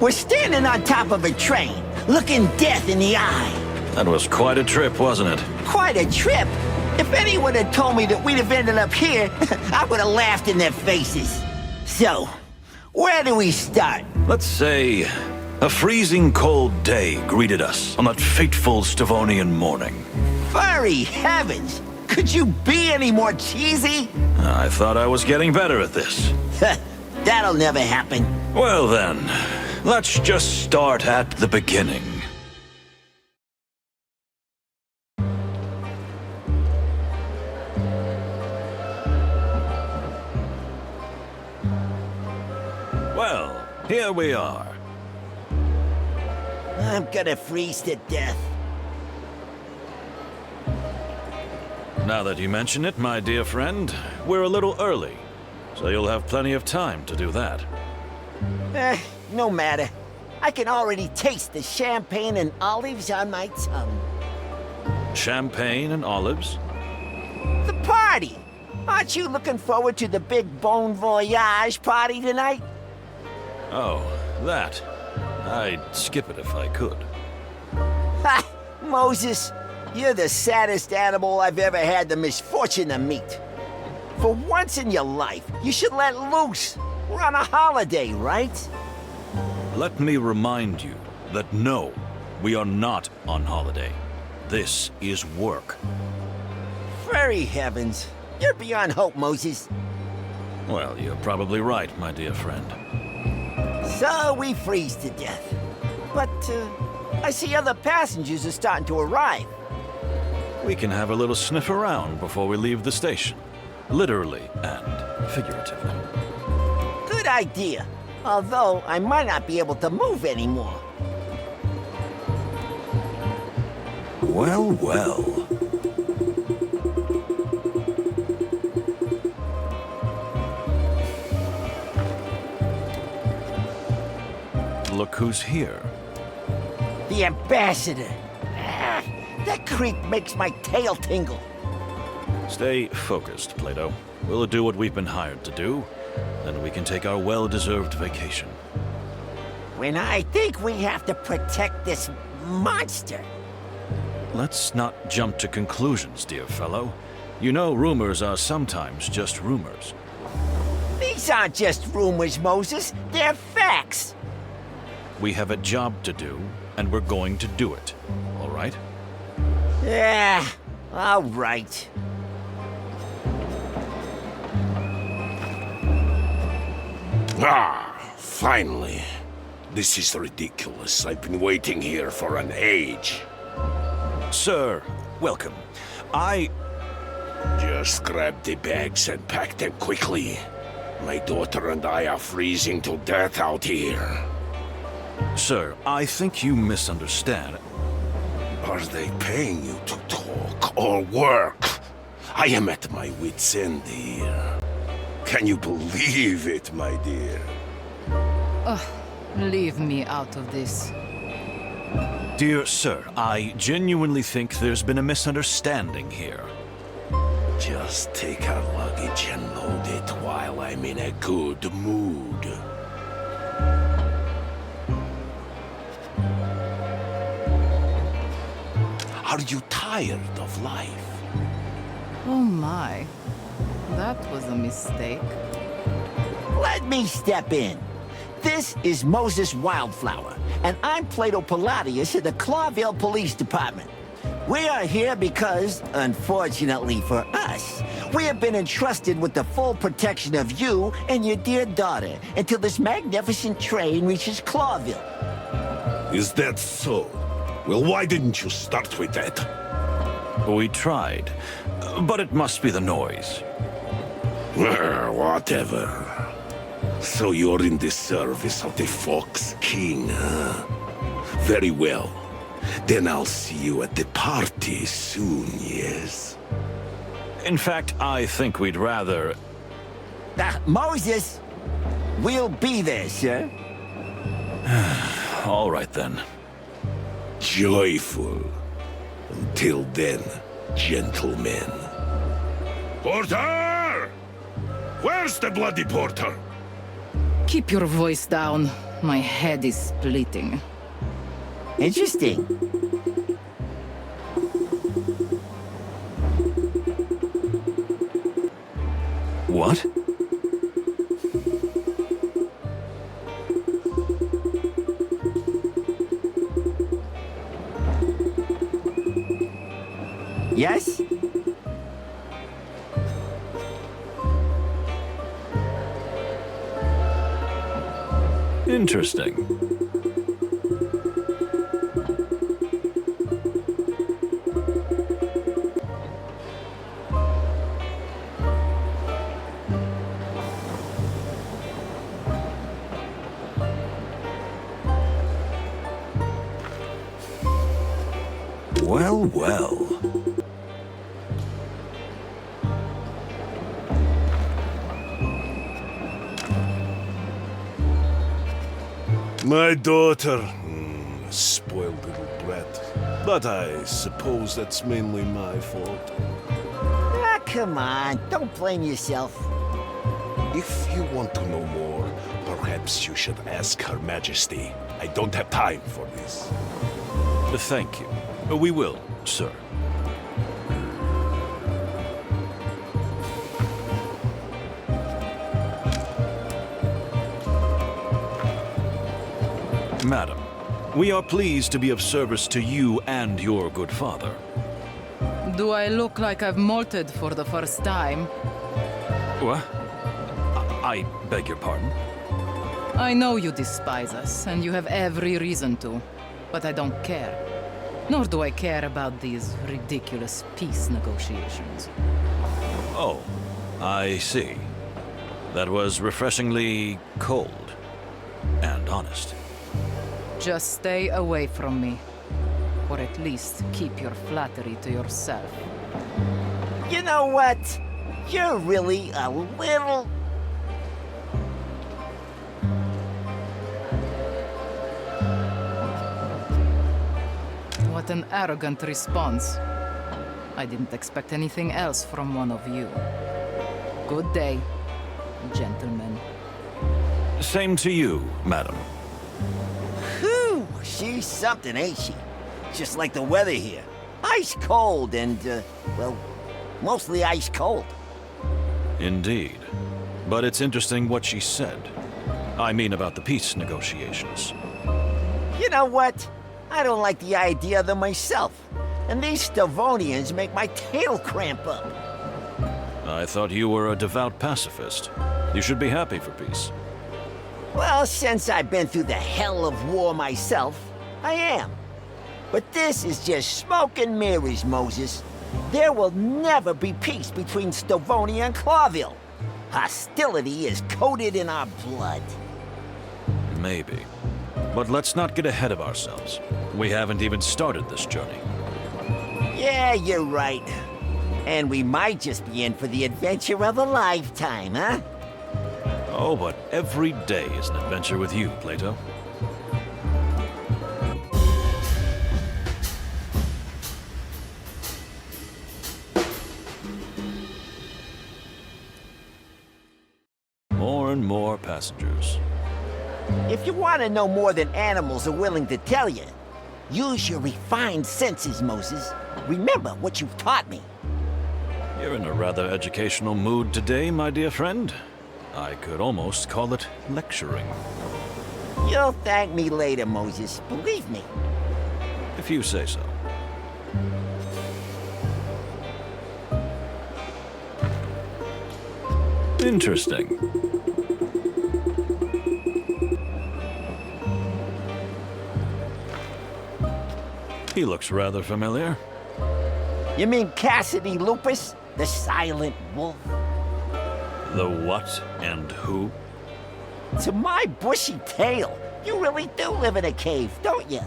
We're standing on top of a train, looking death in the eye. That was quite a trip, wasn't it? Quite a trip. If anyone had told me that we'd have ended up here, I would have laughed in their faces. So, where do we start? Let's say a freezing cold day greeted us on that fateful Stavonian morning. Furry heavens! Could you be any more cheesy? I thought I was getting better at this. That'll never happen. Well then, let's just start at the beginning. Well, here we are. I'm gonna freeze to death. Now that you mention it, my dear friend, we're a little early, so you'll have plenty of time to do that. No matter. I can already taste the champagne and olives on my tongue. Champagne and olives? The party! Aren't you looking forward to the big Bon Voyage party tonight? Oh, that. I'd skip it if I could. Ha! Moses, you're the saddest animal I've ever had the misfortune to meet. For once in your life, you should let loose. We're on a holiday, right? Let me remind you that no, we are not on holiday. This is work. Furry heavens. You're beyond hope, Moses. Well, you're probably right, my dear friend. So we freeze to death. But, I see other passengers are starting to arrive. We can have a little sniff around before we leave the station. Literally and figuratively. Good idea. Although, I might not be able to move anymore. Well, well. Look who's here. The ambassador. Ah, that creep makes my tail tingle. Stay focused, Plato. We'll do what we've been hired to do, then we can take our well-deserved vacation. When I think we have to protect this monster. Let's not jump to conclusions, dear fellow. You know rumors are sometimes just rumors. These aren't just rumors, Moses. They're facts. We have a job to do, and we're going to do it. All right? Yeah, all right. Ah, finally. This is ridiculous. I've been waiting here for an age. Sir, welcome. Just grab the bags and pack them quickly. My daughter and I are freezing to death out here. Sir, I think you misunderstand. Are they paying you to talk or work? I am at my wit's end here. Can you believe it, my dear? Leave me out of this. Dear sir, I genuinely think there's been a misunderstanding here. Just take our luggage and load it while I'm in a good mood. Are you tired of life? Oh my. That was a mistake. Let me step in. This is Moses Wildflower, and I'm Plato Palladius of the Clawville Police Department. We are here because, unfortunately for us, we have been entrusted with the full protection of you and your dear daughter until this magnificent train reaches Clawville. Is that so? Well, why didn't you start with that? We tried, but it must be the noise. Whatever. So you're in the service of the Fox King, huh? Very well. Then I'll see you at the party soon, yes? In fact, I think we'd rather... Moses, we'll be there, sir. All right then. Joyful. Until then, gentlemen. Porter! Where's the bloody porter? Keep your voice down. My head is splitting. Interesting. What? Yes? Interesting. Well, well. My daughter, spoiled little brat. But I suppose that's mainly my fault. Ah, come on. Don't blame yourself. If you want to know more, perhaps you should ask Her Majesty. I don't have time for this. Thank you. We will, sir. Madam, we are pleased to be of service to you and your good father. Do I look like I've molted for the first time? What? I beg your pardon? I know you despise us, and you have every reason to, but I don't care. Nor do I care about these ridiculous peace negotiations. Oh, I see. That was refreshingly cold and honest. Just stay away from me. Or at least keep your flattery to yourself. You know what? You're really a little... What an arrogant response. I didn't expect anything else from one of you. Good day, gentlemen. Same to you, madam. Whew, she's something, ain't she? Just like the weather here. Ice cold and, well, mostly ice cold. Indeed. But it's interesting what she said. I mean about the peace negotiations. You know what? I don't like the idea of them myself. And these Stavonians make my tail cramp up. I thought you were a devout pacifist. You should be happy for peace. Well, since I've been through the hell of war myself, I am. But this is just smoke and mirrors, Moses. There will never be peace between Stavonia and Clawville. Hostility is coated in our blood. Maybe. But let's not get ahead of ourselves. We haven't even started this journey. Yeah, you're right. And we might just be in for the adventure of a lifetime, huh? Oh, but every day is an adventure with you, Plato. More and more passengers. If you want to know more than animals are willing to tell you, use your refined senses, Moses. Remember what you've taught me. You're in a rather educational mood today, my dear friend. I could almost call it lecturing. You'll thank me later, Moses. Believe me. If you say so. Interesting. He looks rather familiar. You mean Cassidy Lupus, the silent wolf? The what and who? To my bushy tail, you really do live in a cave, don't you?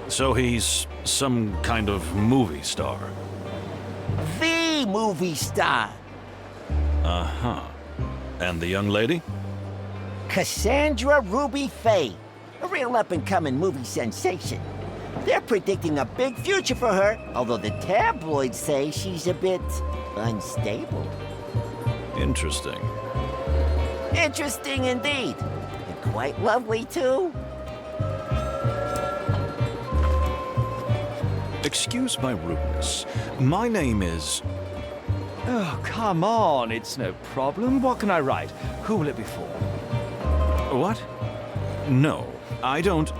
So he's some kind of movie star. The movie star. Uh-huh. And the young lady? Cassandra Ruby Faye, a real up-and-coming movie sensation. They're predicting a big future for her, although the tabloids say she's a bit unstable. Interesting. Interesting indeed. And quite lovely, too. Excuse my rudeness. My name is... Oh, come on, it's no problem. What can I write? Who will it be for? What? No, I don't...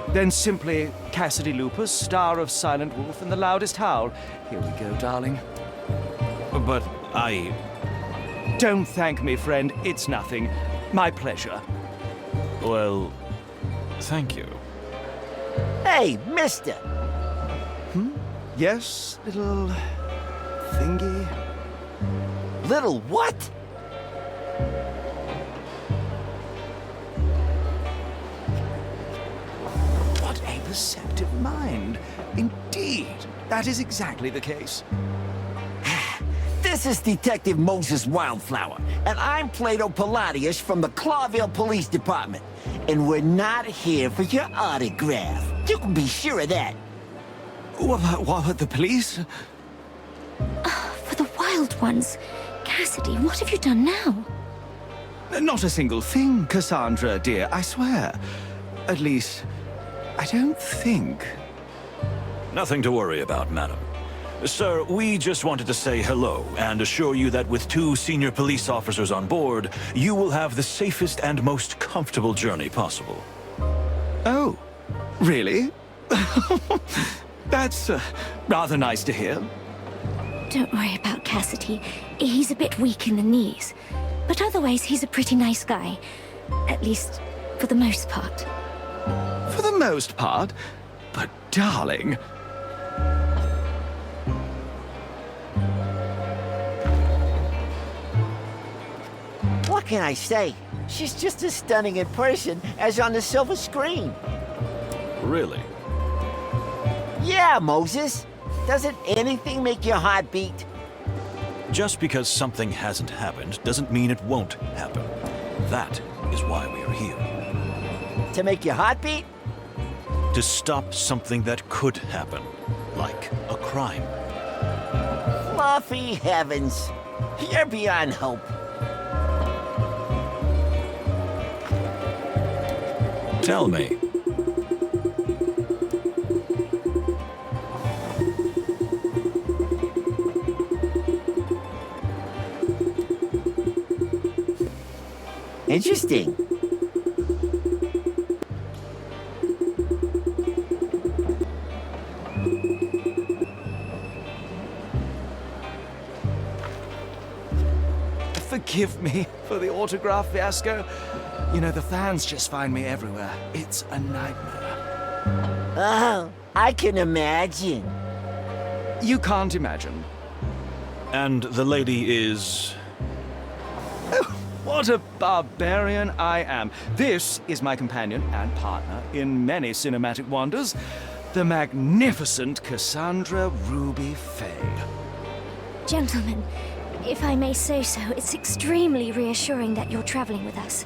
Then simply Cassidy Lupus, star of Silent Wolf and the Loudest Howl. Here we go, darling. But I... Don't thank me, friend. It's nothing. My pleasure. Well, thank you. Hey, mister. Yes, little thingy. Little what? What a perceptive mind. Indeed, that is exactly the case. This is Detective Moses Wildflower, and I'm Plato Palladius from the Clawville Police Department. And we're not here for your autograph. You can be sure of that. What, the police? For the wild ones. Cassidy, what have you done now? Not a single thing, Cassandra, dear, I swear. At least, I don't think. Nothing to worry about, madam. Sir, we just wanted to say hello and assure you that with 2 senior police officers on board, you will have the safest and most comfortable journey possible. Oh, really? That's rather nice to hear. Don't worry about Cassidy. He's a bit weak in the knees. But otherwise, he's a pretty nice guy. At least, for the most part. For the most part. But darling... What can I say? She's just as stunning in person as on the silver screen. Really? Yeah, Moses. Doesn't anything make your heart beat? Just because something hasn't happened doesn't mean it won't happen. That is why we are here. To make your heart beat? To stop something that could happen, like a crime. Fluffy heavens. You're beyond hope. Tell me. Interesting. Forgive me for the autograph fiasco. You know, the fans just find me everywhere. It's a nightmare. Oh, I can imagine. You can't imagine. And the lady is... What a barbarian I am. This is my companion and partner in many cinematic wonders, the magnificent Cassandra Ruby Faye. Gentlemen, if I may say so, it's extremely reassuring that you're traveling with us.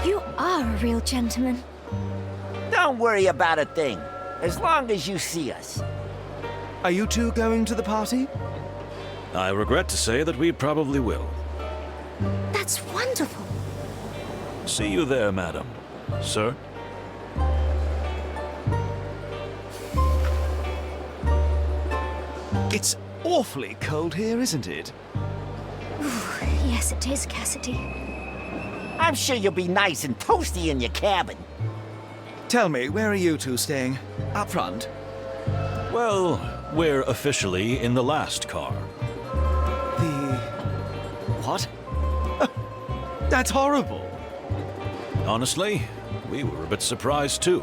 You are a real gentleman. Don't worry about a thing, as long as you see us. Are you two going to the party? I regret to say that we probably will. That's wonderful. See you there, madam. Sir? It's awfully cold here, isn't it? Yes, it is, Cassidy. I'm sure you'll be nice and toasty in your cabin. Tell me, where are you two staying? Up front? Well, we're officially in the last car. The... what? That's horrible. Honestly, we were a bit surprised too.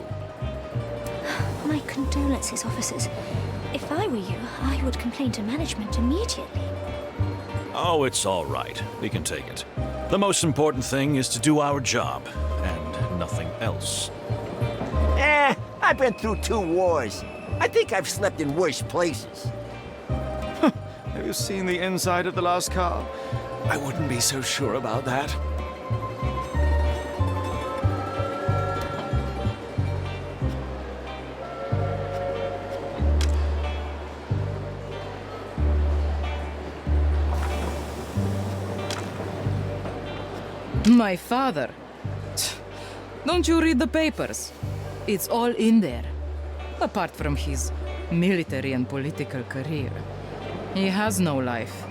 My condolences, officers. If I were you, I would complain to management immediately. Oh, it's all right. We can take it. The most important thing is to do our job, and nothing else. I've been through 2 wars. I think I've slept in worse places. Have you seen the inside of the last car? I wouldn't be so sure about that. My father? Don't you read the papers? It's all in there. Apart from his military and political career. He has no life.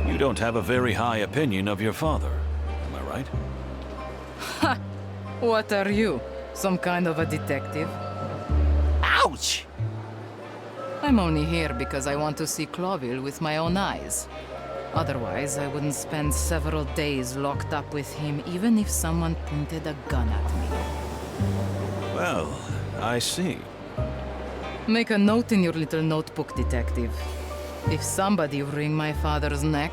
You don't have a very high opinion of your father, am I right? Ha! What are you? Some kind of a detective? Ouch! I'm only here because I want to see Clawville with my own eyes. Otherwise, I wouldn't spend several days locked up with him, even if someone pointed a gun at me. Well, I see. Make a note in your little notebook, detective. If somebody wring my father's neck,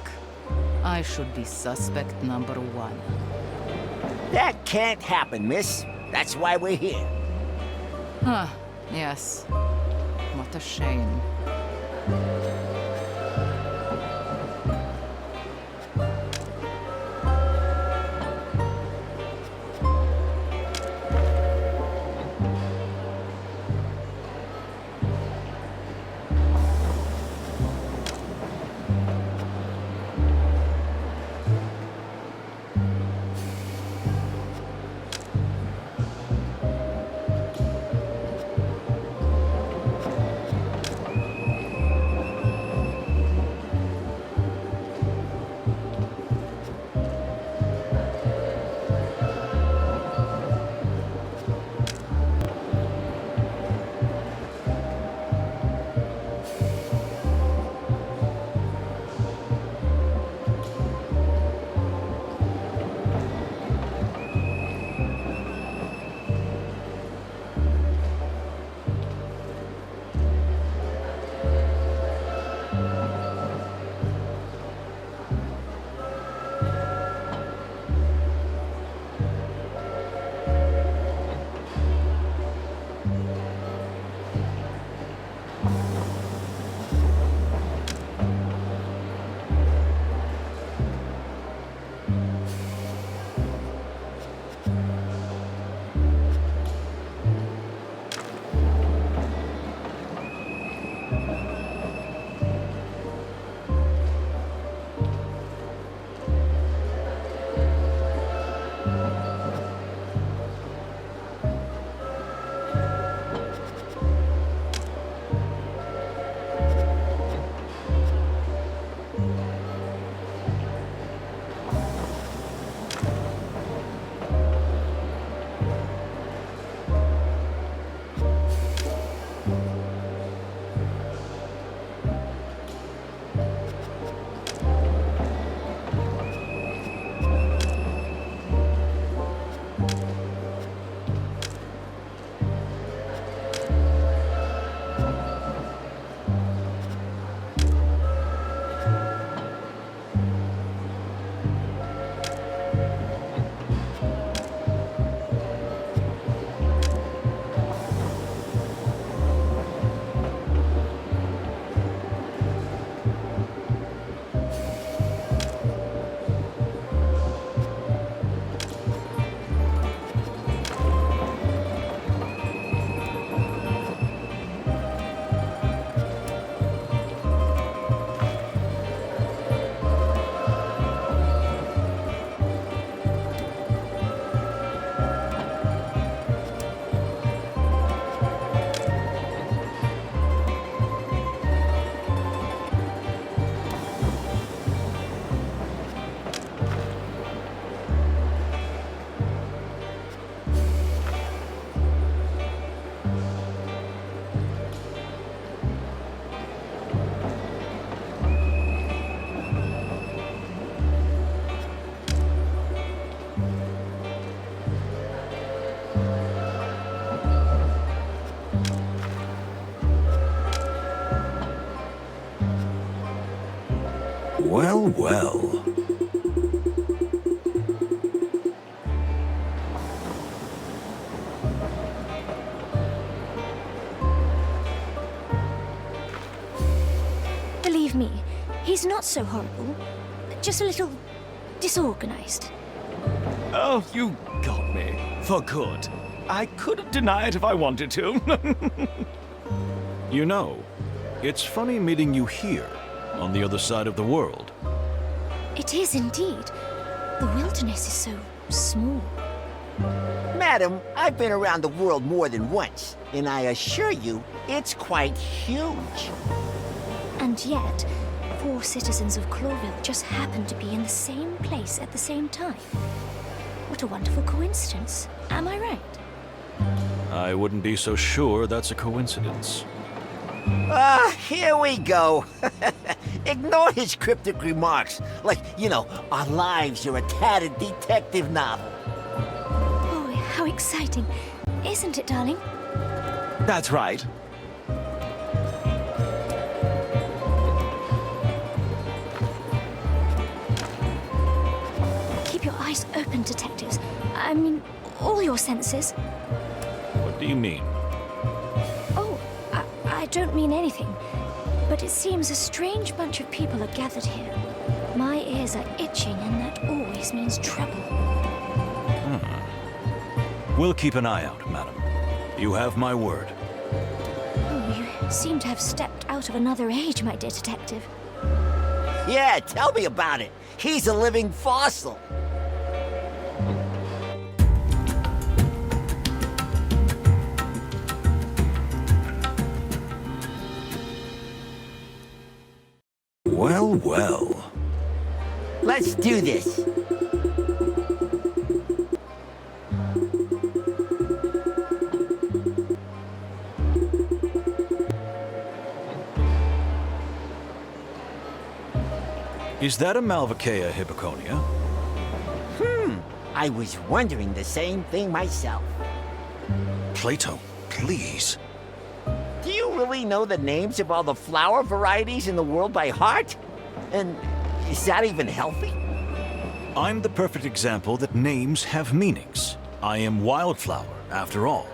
I should be suspect number one. That can't happen, miss. That's why we're here. Ah, yes. What a shame. Well, well. Believe me, he's not so horrible. Just a little disorganized. Oh, you got me. For good. I couldn't deny it if I wanted to. You know, it's funny meeting you here, on the other side of the world. It is indeed. The wilderness is so small. Madam, I've been around the world more than once, and I assure you, it's quite huge. And yet, 4 citizens of Clawville just happen to be in the same place at the same time. What a wonderful coincidence. Am I right? I wouldn't be so sure that's a coincidence. Here we go. Ignore his cryptic remarks, like, our lives are a tattered detective novel. Oh, how exciting. Isn't it, darling? That's right. Keep your eyes open, detectives. I mean, all your senses. What do you mean? Oh, I don't mean anything. But it seems a strange bunch of people are gathered here. My ears are itching, and that always means trouble. We'll keep an eye out, madam. You have my word. Oh, you seem to have stepped out of another age, my dear detective. Yeah, tell me about it. He's a living fossil. Well, well. Let's do this. Is that a Malvaceae hippoconia? I was wondering the same thing myself. Plato, please. Do you really know the names of all the flower varieties in the world by heart? And is that even healthy? I'm the perfect example that names have meanings. I am Wildflower, after all.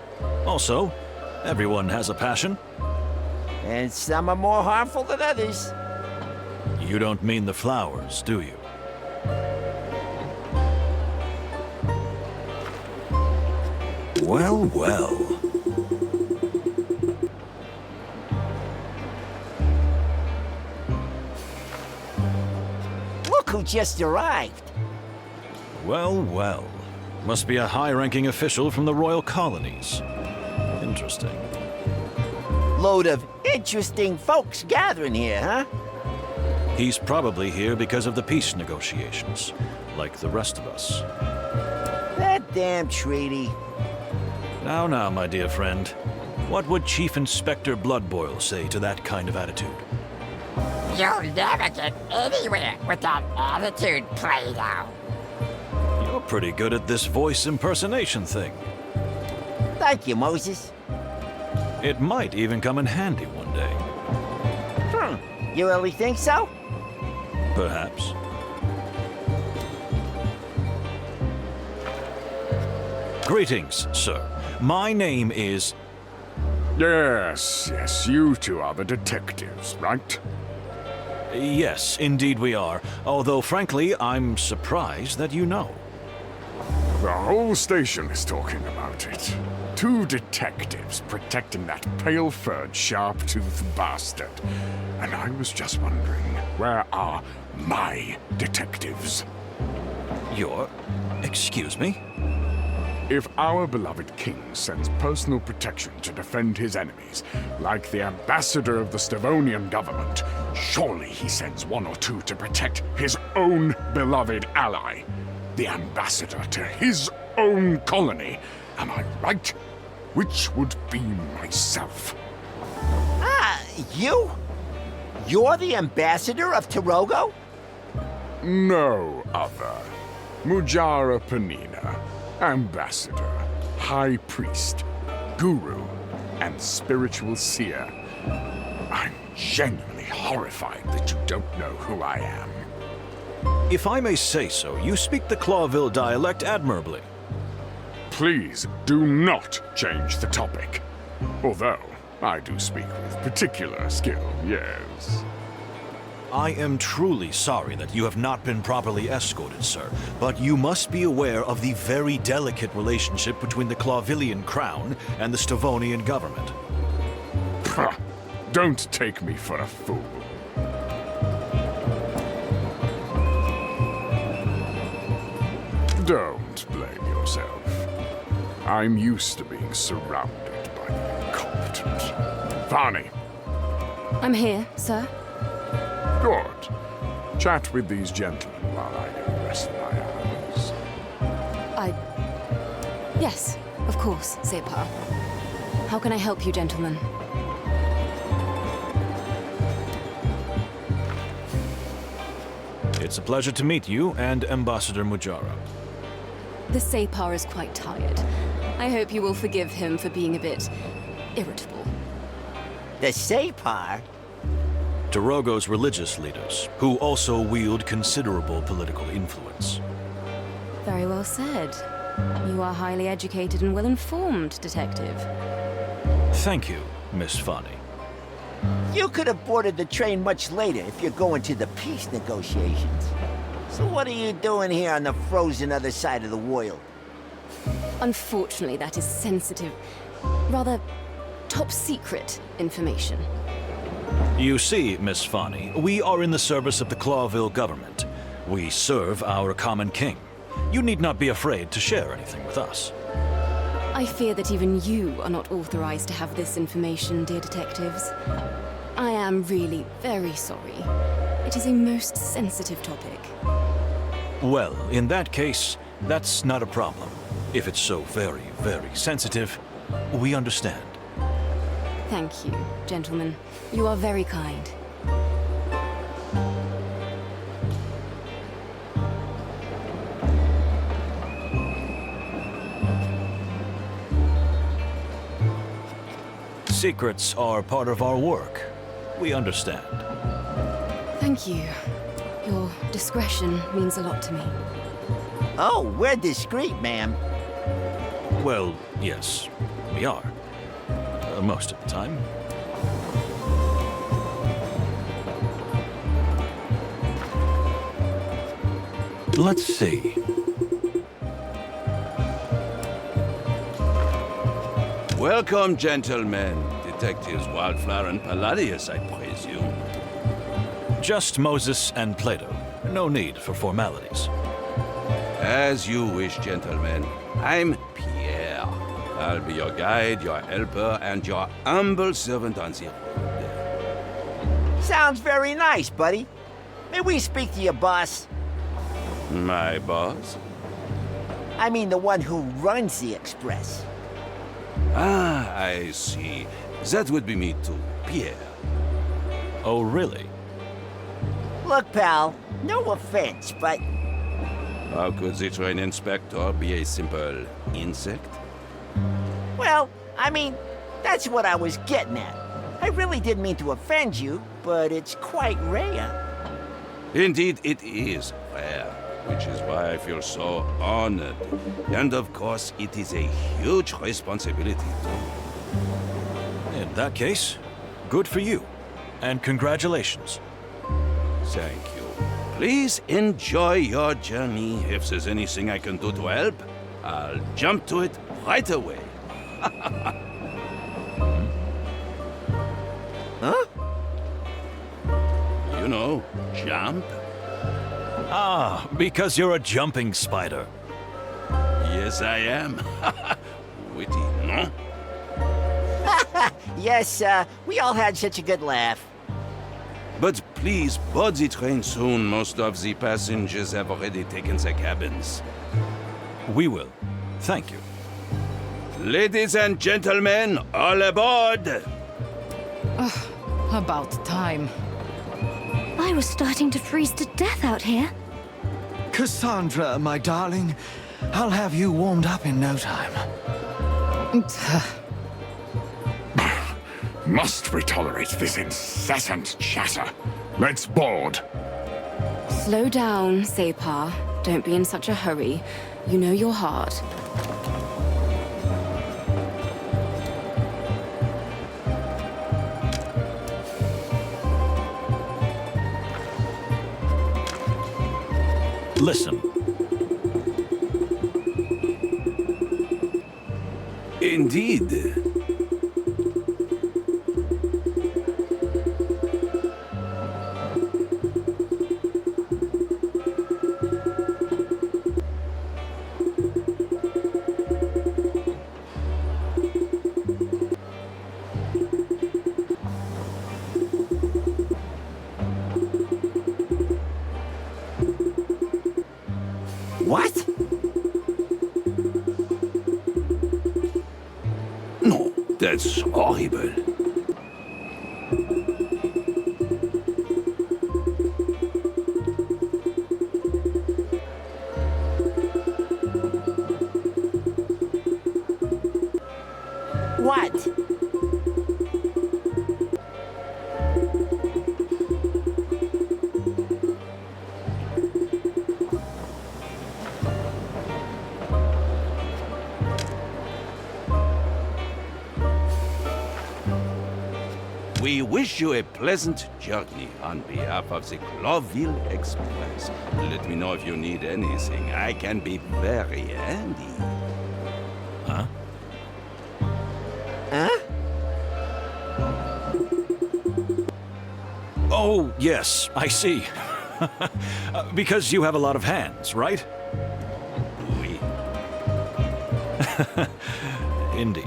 Also, everyone has a passion. And some are more harmful than others. You don't mean the flowers, do you? Well, well. Look who just arrived. Well, well. Must be a high-ranking official from the royal colonies. Interesting. Load of interesting folks gathering here, huh? He's probably here because of the peace negotiations, like the rest of us. That damn treaty. Now, my dear friend. What would Chief Inspector Bloodboil say to that kind of attitude? You'll never get anywhere with that attitude, Plato. You're pretty good at this voice impersonation thing. Thank you, Moses. It might even come in handy one day. You really think so? Perhaps. Greetings, sir. My name is... Yes, you two are the detectives, right? Yes, indeed we are. Although, frankly, I'm surprised that you know. The whole station is talking about it. 2 detectives protecting that pale-furred, sharp-toothed bastard. And I was just wondering, where are my detectives? Excuse me? If our beloved king sends personal protection to defend his enemies, like the ambassador of the Stavonian government, surely he sends 1 or 2 to protect his own beloved ally, the ambassador to his own colony. Am I right? Which would be myself. You? You're the ambassador of Tirogo? No other. Mujara Panina, ambassador, high priest, guru, and spiritual seer. I'm genuinely horrified that you don't know who I am. If I may say so, you speak the Clawville dialect admirably. Please do not change the topic. Although, I do speak with particular skill, yes. I am truly sorry that you have not been properly escorted, sir, but you must be aware of the very delicate relationship between the Clawvillian crown and the Stavonian government. Pah, don't take me for a fool. Don't blame yourself. I'm used to being surrounded by the incompetent. Varney, I'm here, sir. good. Chat with these gentlemen while I go rest my eyes. Yes, of course, Sepa. How can I help you, gentlemen? It's a pleasure to meet you and Ambassador Mujara. The Separ is quite tired. I hope you will forgive him for being a bit irritable. The Sapar? Torogo's religious leaders, who also wield considerable political influence. Very well said. You are highly educated and well-informed, Detective. Thank you, Miss Fani. You could have boarded the train much later if you're going to the peace negotiations. So what are you doing here on the frozen other side of the world? Unfortunately, that is sensitive, rather top-secret information. You see, Miss Fani, we are in the service of the Clawville government. We serve our common king. You need not be afraid to share anything with us. I fear that even you are not authorized to have this information, dear detectives. I am really very sorry. It is a most sensitive topic. Well, in that case, that's not a problem. If it's so very, very sensitive, we understand. Thank you, gentlemen. You are very kind. Secrets are part of our work. We understand. Thank you. Your discretion means a lot to me. Oh, we're discreet, ma'am. Well, yes, we are. Most of the time. Let's see. Welcome, gentlemen. Detectives Wildflower and Palladius, I presume. Just Moses and Plato. No need for formalities. As you wish, gentlemen. I'm Pierre. I'll be your guide, your helper, and your humble servant on the road. Sounds very nice, buddy. May we speak to your boss? My boss? I mean the one who runs the Express. Ah, I see. That would be me too, Pierre. Oh, really? Look, pal, no offense, but How could the train inspector be a simple insect? well, I mean, that's what I was getting at. I really didn't mean to offend you, but it's quite rare. Indeed, it is rare, which is why I feel so honored. And of course, it is a huge responsibility too. In that case, good for you. And congratulations. Thank you. Please enjoy your journey. If there's anything I can do to help, I'll jump to it right away. Huh? You know, jump. Ah, because you're a jumping spider. Yes, I am. Witty, no? Yes, we all had such a good laugh. But please board the train soon. Most of the passengers have already taken their cabins. We will. Thank you. Ladies and gentlemen, all aboard! About time. I was starting to freeze to death out here. Cassandra, my darling, I'll have you warmed up in no time. Must we tolerate this incessant chatter? Let's board. Slow down, Separ. Don't be in such a hurry. You know your heart. Listen. Indeed. That's horrible. What? We wish you a pleasant journey on behalf of the Clawville Express. Let me know if you need anything. I can be very handy. Huh? Huh? Oh, yes, I see. Because you have a lot of hands, right? Oui. Indeed.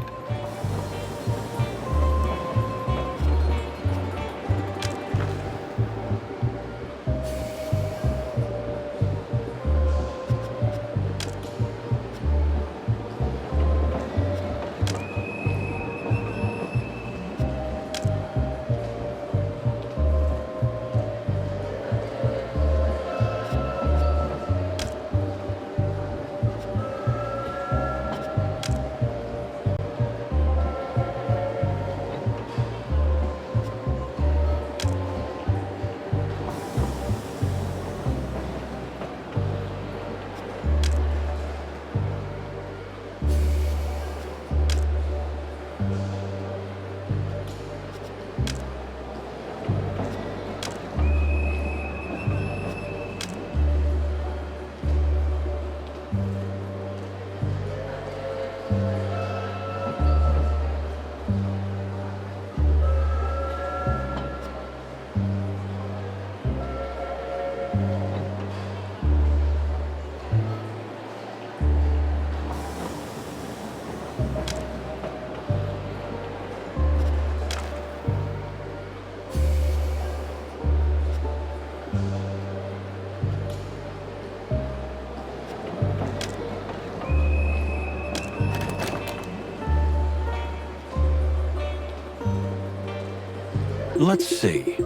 Let's see.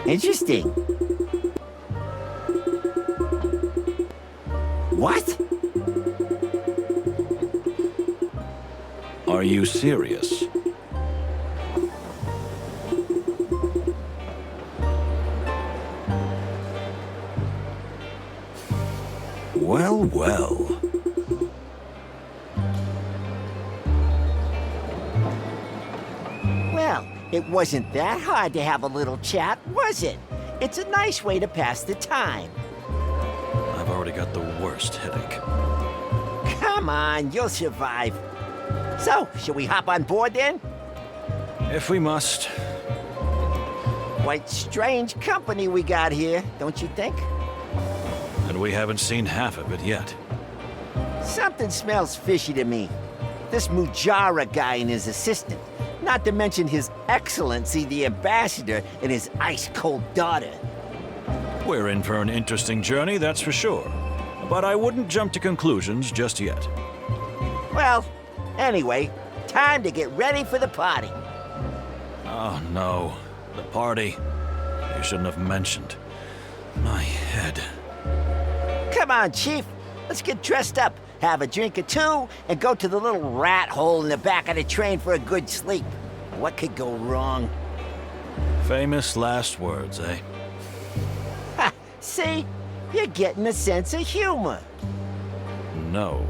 Interesting. What? Are you serious? Well, well. Well, it wasn't that hard to have a little chat, was it? It's a nice way to pass the time. I've already got the worst headache. Come on, you'll survive. So, shall we hop on board then? If we must. Quite strange company we got here, don't you think? And we haven't seen half of it yet. Something smells fishy to me. This Mujara guy and his assistant. Not to mention His Excellency the Ambassador and his ice-cold daughter. We're in for an interesting journey, that's for sure. But I wouldn't jump to conclusions just yet. Well, anyway, time to get ready for the party. Oh, no. The party. You shouldn't have mentioned. My head. Come on, Chief. Let's get dressed up, have a drink or two, and go to the little rat hole in the back of the train for a good sleep. What could go wrong? Famous last words, eh? Ha! See? You're getting a sense of humor. No.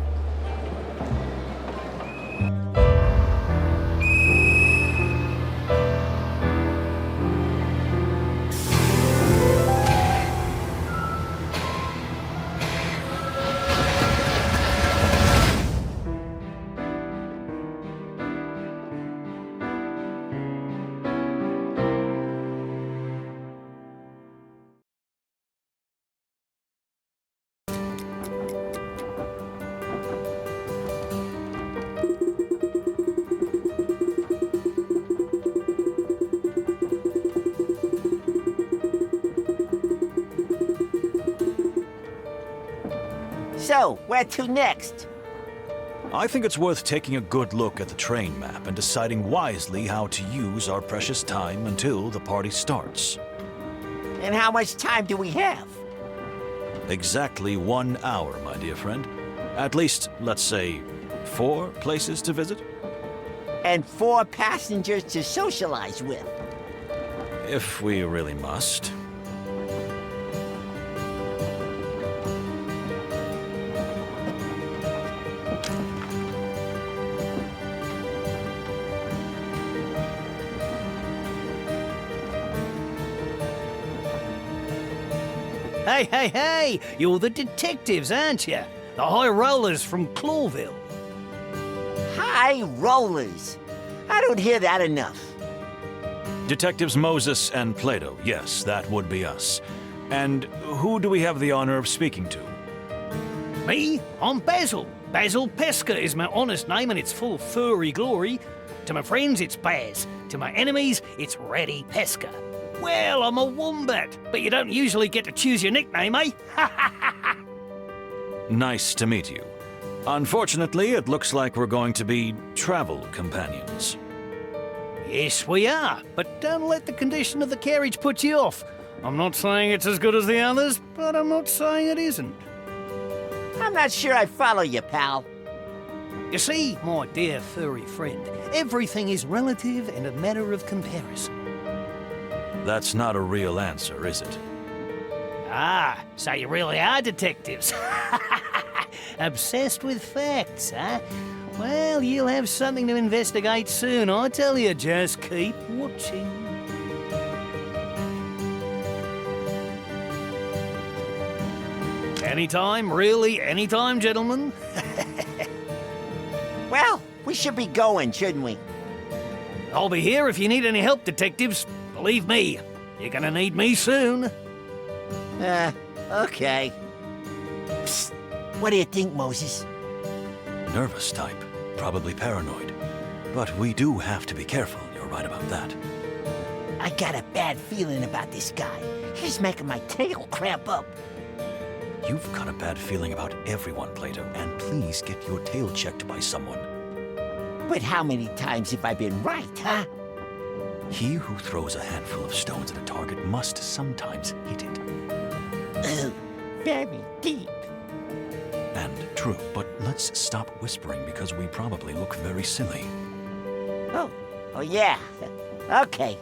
So, where to next? I think it's worth taking a good look at the train map and deciding wisely how to use our precious time until the party starts. And how much time do we have? Exactly 1 hour, my dear friend. At least, let's say, 4 places to visit? And 4 passengers to socialize with. If we really must. Hey, hey, hey! You're the detectives, aren't you? The high rollers from Clawville. High rollers. I don't hear that enough. Detectives Moses and Plato, yes, that would be us. And who do we have the honor of speaking to? Me? I'm Basil. Basil Pesca is my honest name and it's full of furry glory. To my friends, it's Baz. To my enemies, it's Reddy Pesca. Well, I'm a wombat, but you don't usually get to choose your nickname, eh? Nice to meet you. Unfortunately, it looks like we're going to be travel companions. Yes, we are, but don't let the condition of the carriage put you off. I'm not saying it's as good as the others, but I'm not saying it isn't. I'm not sure I follow you, pal. You see, my dear furry friend, everything is relative and a matter of comparison. That's not a real answer, is it? Ah, so you really are detectives. Obsessed with facts, huh? Well, you'll have something to investigate soon, I tell you. Just keep watching. Anytime, really, anytime, gentlemen. Well, we should be going, shouldn't we? I'll be here if you need any help, detectives. Believe me, you're gonna need me soon. Okay. Psst. What do you think, Moses? Nervous type, probably paranoid. But we do have to be careful, you're right about that. I got a bad feeling about this guy. He's making my tail cramp up. You've got a bad feeling about everyone, Plato, and please get your tail checked by someone. But how many times have I been right, huh? He who throws a handful of stones at a target must sometimes hit it. Very deep. And true, but let's stop whispering because we probably look very silly. Oh yeah. Okay.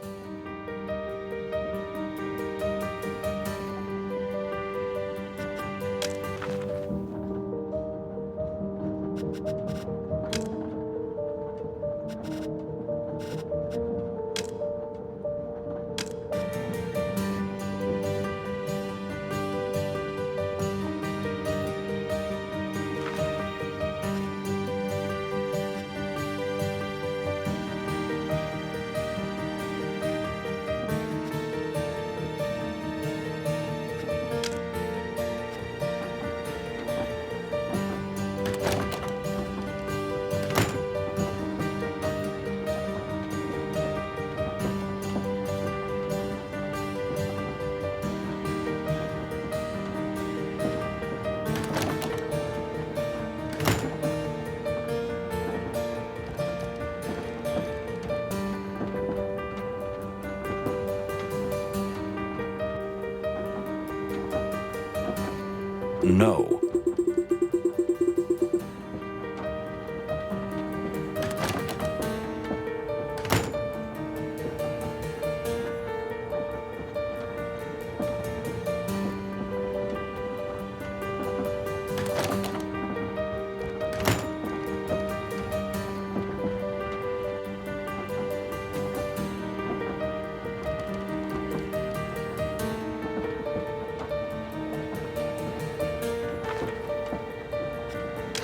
No.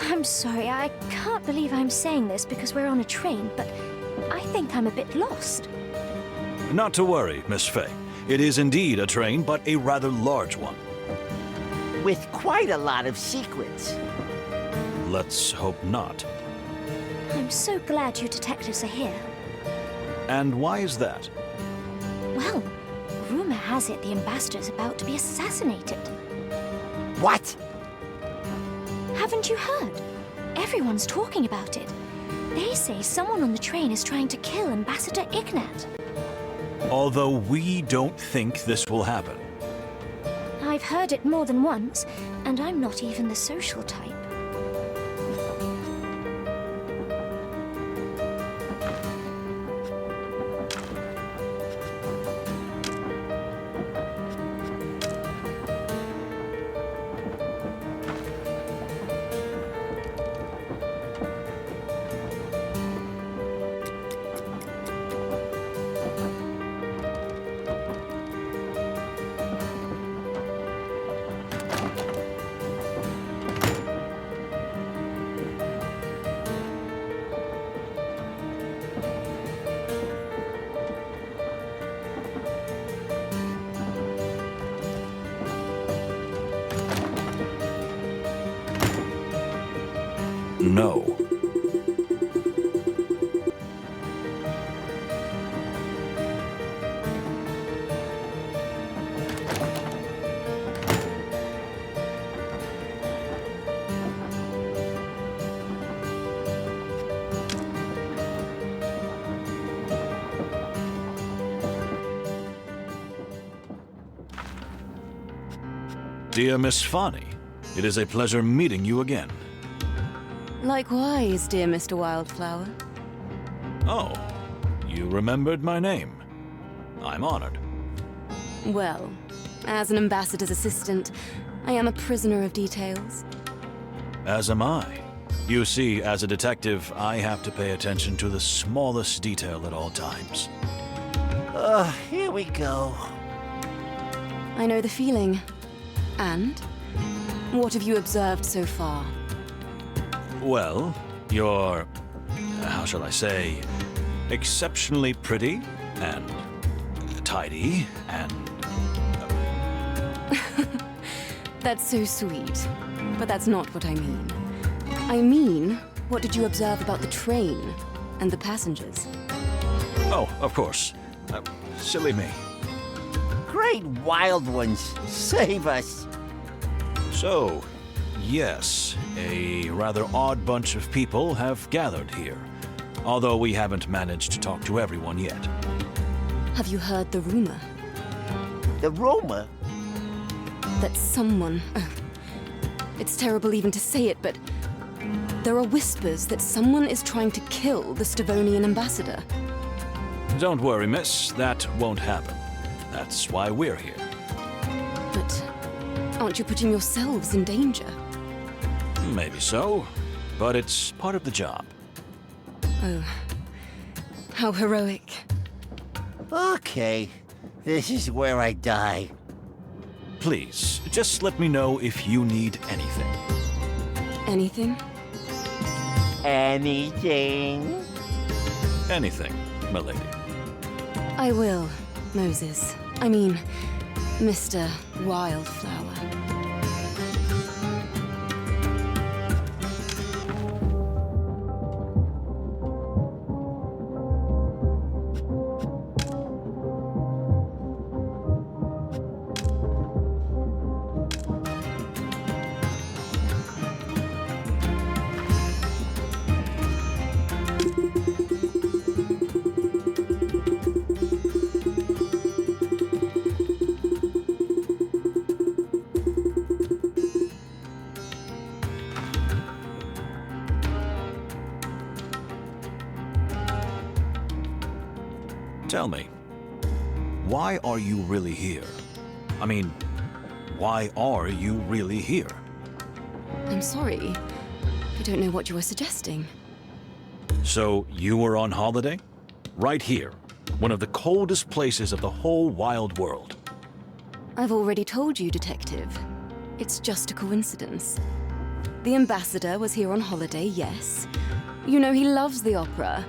I'm sorry, I can't believe I'm saying this because we're on a train, but I think I'm a bit lost. Not to worry, Miss Fay. It is indeed a train, but a rather large one. With quite a lot of secrets. Let's hope not. I'm so glad you detectives are here. And why is that? Well, rumor has it the ambassador's about to be assassinated. What? Haven't you heard? Everyone's talking about it. They say someone on the train is trying to kill Ambassador Ignat. Although we don't think this will happen. I've heard it more than once, and I'm not even the social type. No. Dear Miss Fani, it is a pleasure meeting you again. Likewise, dear Mr. Wildflower. Oh, you remembered my name. I'm honored. Well, as an ambassador's assistant, I am a prisoner of details. As am I. You see, as a detective, I have to pay attention to the smallest detail at all times. Here we go. I know the feeling. And? What have you observed so far? Well, you're, how shall I say, exceptionally pretty and tidy and... That's so sweet. But that's not what I mean. I mean, what did you observe about the train and the passengers? Oh, of course. Silly me. Great wild ones, save us. So, yes, a rather odd bunch of people have gathered here, although we haven't managed to talk to everyone yet. Have you heard the rumor? The rumor? That someone... it's terrible even to say it, but... there are whispers that someone is trying to kill the Stavonian ambassador. Don't worry, miss. That won't happen. That's why we're here. But aren't you putting yourselves in danger? Maybe so, but it's part of the job. Oh, how heroic. Okay, this is where I die. Please, just let me know if you need anything. Anything? Anything? Anything, milady. I will, Moses. I mean, Mr. Wildflower. Tell me, why are you really here? I mean, why are you really here? I'm sorry. I don't know what you are suggesting. So, you were on holiday? Right here, one of the coldest places of the whole wild world. I've already told you, Detective. It's just a coincidence. The ambassador was here on holiday, yes. You know he loves the opera,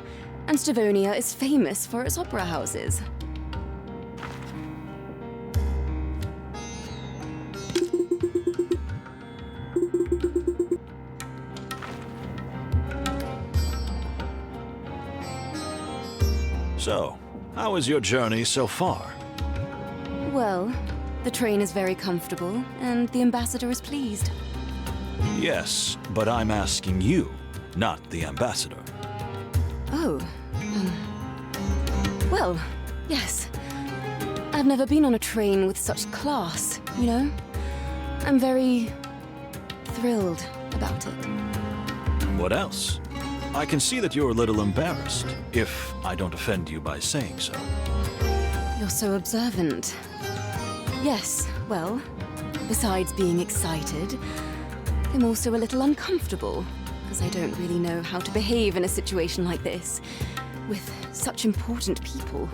and Stavonia is famous for its opera houses. So, how is your journey so far? Well, the train is very comfortable, and the ambassador is pleased. Yes, but I'm asking you, not the ambassador. Oh, well, yes. I've never been on a train with such class, you know? I'm very thrilled about it. What else? I can see that you're a little embarrassed, if I don't offend you by saying so. You're so observant. Yes, well, besides being excited, I'm also a little uncomfortable, because I don't really know how to behave in a situation like this, with such important people.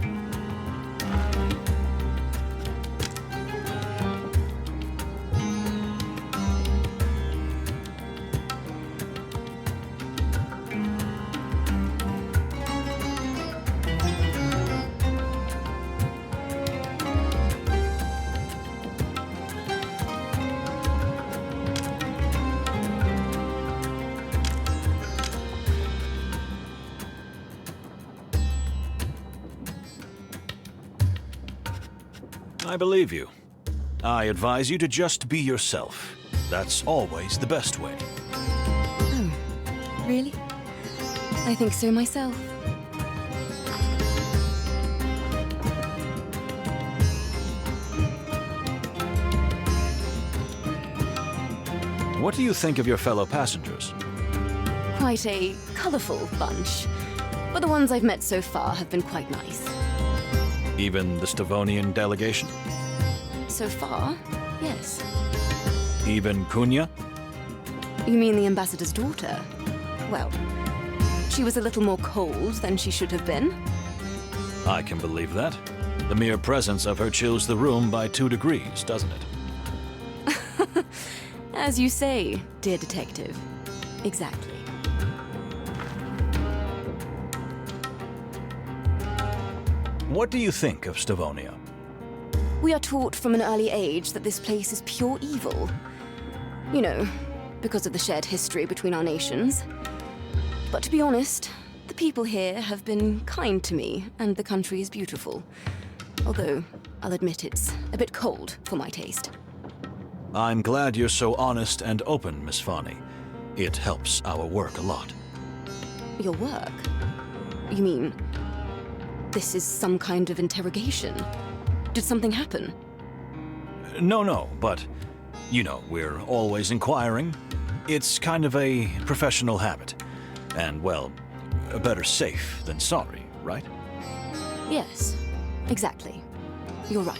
I believe you. I advise you to just be yourself. That's always the best way. Oh, really? I think so myself. What do you think of your fellow passengers? Quite a colourful bunch, but the ones I've met so far have been quite nice. Even the Stavonian delegation? So far, yes. Even Cunha? You mean the ambassador's daughter? Well, she was a little more cold than she should have been. I can believe that. The mere presence of her chills the room by 2 degrees, doesn't it? As you say, dear detective. Exactly. What do you think of Stavonia? We are taught from an early age that this place is pure evil. You know, because of the shared history between our nations. But to be honest, the people here have been kind to me, and the country is beautiful. Although, I'll admit it's a bit cold for my taste. I'm glad you're so honest and open, Miss Fani. It helps our work a lot. Your work? You mean, this is some kind of interrogation? Did something happen? No, but, you know, we're always inquiring. It's kind of a professional habit. And, well, better safe than sorry, right? Yes, exactly. You're right.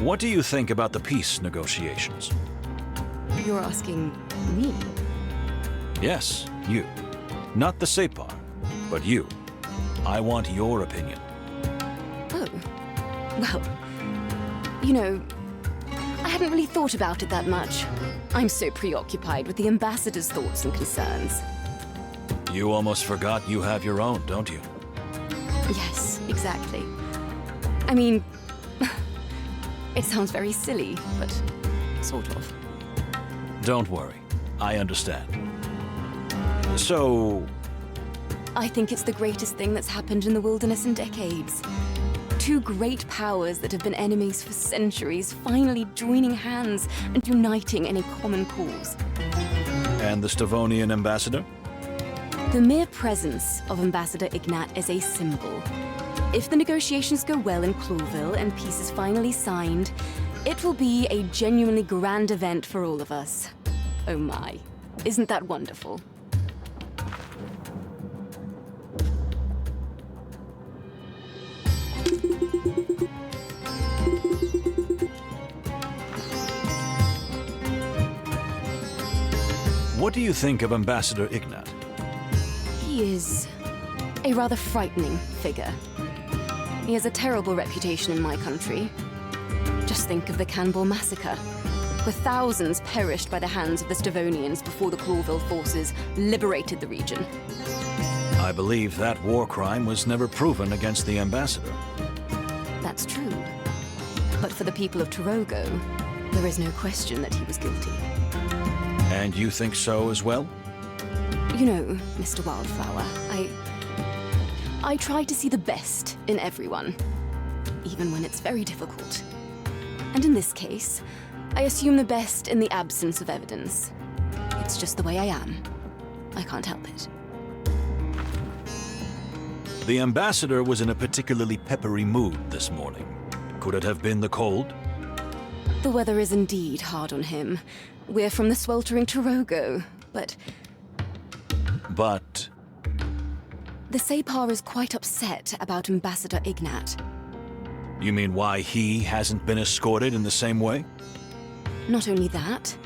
What do you think about the peace negotiations? You're asking me? Yes, you. Not the Separ, but you. I want your opinion. Oh. Well, you know, I hadn't really thought about it that much. I'm so preoccupied with the ambassador's thoughts and concerns. You almost forgot you have your own, don't you? Yes, exactly. I mean, it sounds very silly, but sort of. Don't worry. I understand. So... I think it's the greatest thing that's happened in the wilderness in decades. Two great powers that have been enemies for centuries finally joining hands and uniting in a common cause. And the Stavonian ambassador? The mere presence of Ambassador Ignat is a symbol. If the negotiations go well in Clawville and peace is finally signed, it will be a genuinely grand event for all of us. Oh my, isn't that wonderful? What do you think of Ambassador Ignat? He is a rather frightening figure. He has a terrible reputation in my country. Just think of the Canbor massacre, where thousands perished by the hands of the Stavonians before the Clawville forces liberated the region. I believe that war crime was never proven against the ambassador. That's true. But for the people of Torogo, there is no question that he was guilty. And you think so as well? You know, Mr. Wildflower, I try to see the best in everyone, even when it's very difficult. And in this case, I assume the best in the absence of evidence. It's just the way I am. I can't help it. The ambassador was in a particularly peppery mood this morning. Could it have been the cold? The weather is indeed hard on him. We're from the sweltering Tarogo, but But the Separ is quite upset about Ambassador Ignat. you mean why he hasn't been escorted in the same way? Not only that,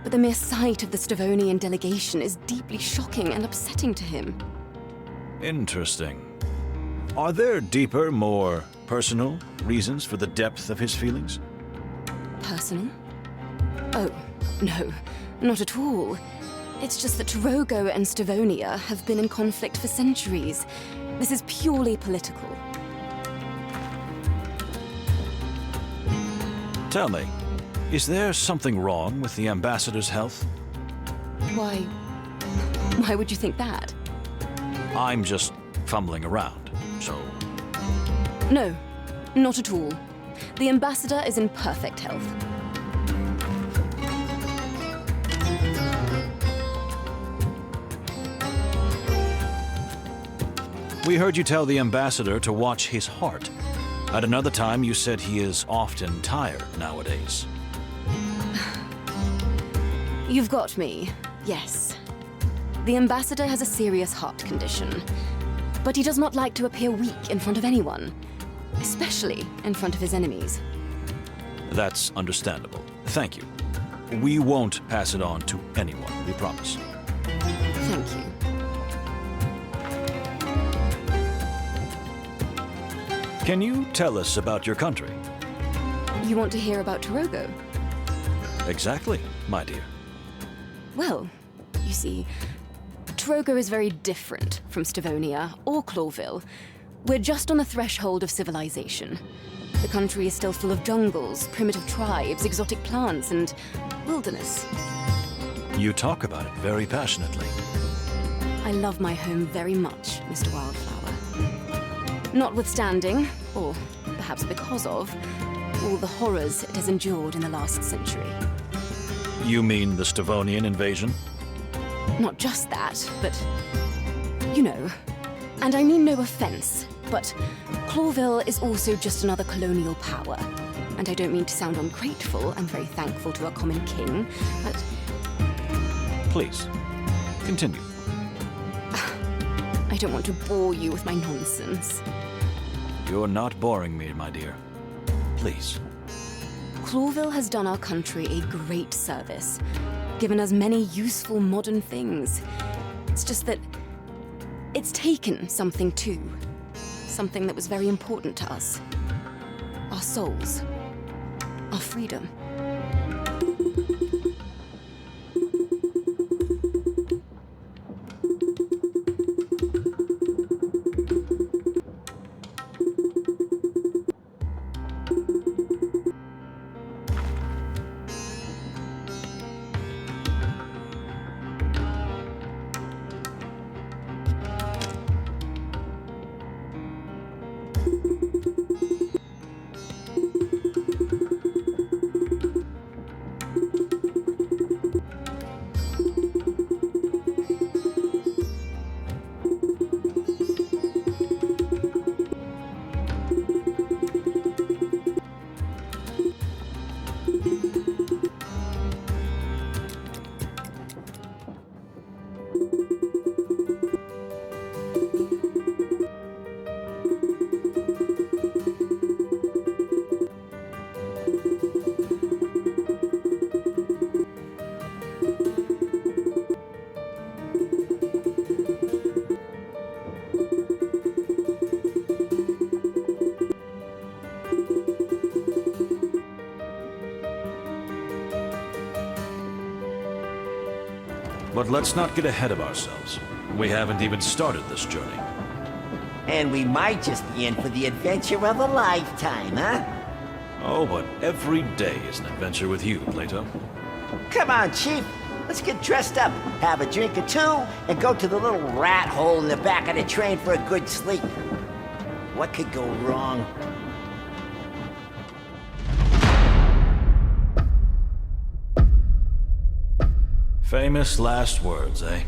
but the mere sight of the Stavonian delegation is deeply shocking and upsetting to him. Interesting. Are there deeper, more personal reasons for the depth of his feelings? Personal? Oh, no, not at all. It's just that Tarogo and Stavonia have been in conflict for centuries. This is purely political. Tell me, is there something wrong with the ambassador's health? Why would you think that? I'm just fumbling around, so... No, not at all. The ambassador is in perfect health. We heard you tell the ambassador to watch his heart. At another time, you said he is often tired nowadays. You've got me, yes. The ambassador has a serious heart condition, but he does not like to appear weak in front of anyone, especially in front of his enemies. That's understandable. Thank you. We won't pass it on to anyone, we promise. Thank you. Can you tell us about your country? You want to hear about Tarogo? Exactly, my dear. Well, you see, Tarogo is very different from Stavonia or Clawville. We're just on the threshold of civilization. The country is still full of jungles, primitive tribes, exotic plants, and wilderness. You talk about it very passionately. I love my home very much, Mr. Wildflower. Notwithstanding, or perhaps because of, all the horrors it has endured in the last century. You mean the Stavonian invasion? Not just that, but you know. And I mean no offense, but Clawville is also just another colonial power. And I don't mean to sound ungrateful, I'm very thankful to our common king, but... Please, continue. I don't want to bore you with my nonsense. You're not boring me, my dear. Please. Clawville has done our country a great service, given us many useful modern things. It's just that it's taken something too. Something that was very important to us. Our souls. Our freedom. But let's not get ahead of ourselves. We haven't even started this journey. And we might just be in for the adventure of a lifetime, huh? Oh, but every day is an adventure with you, Plato. Come on, Chief. Let's get dressed up, have a drink or two, and go to the little rat hole in the back of the train for a good sleep. What could go wrong? Famous last words, eh?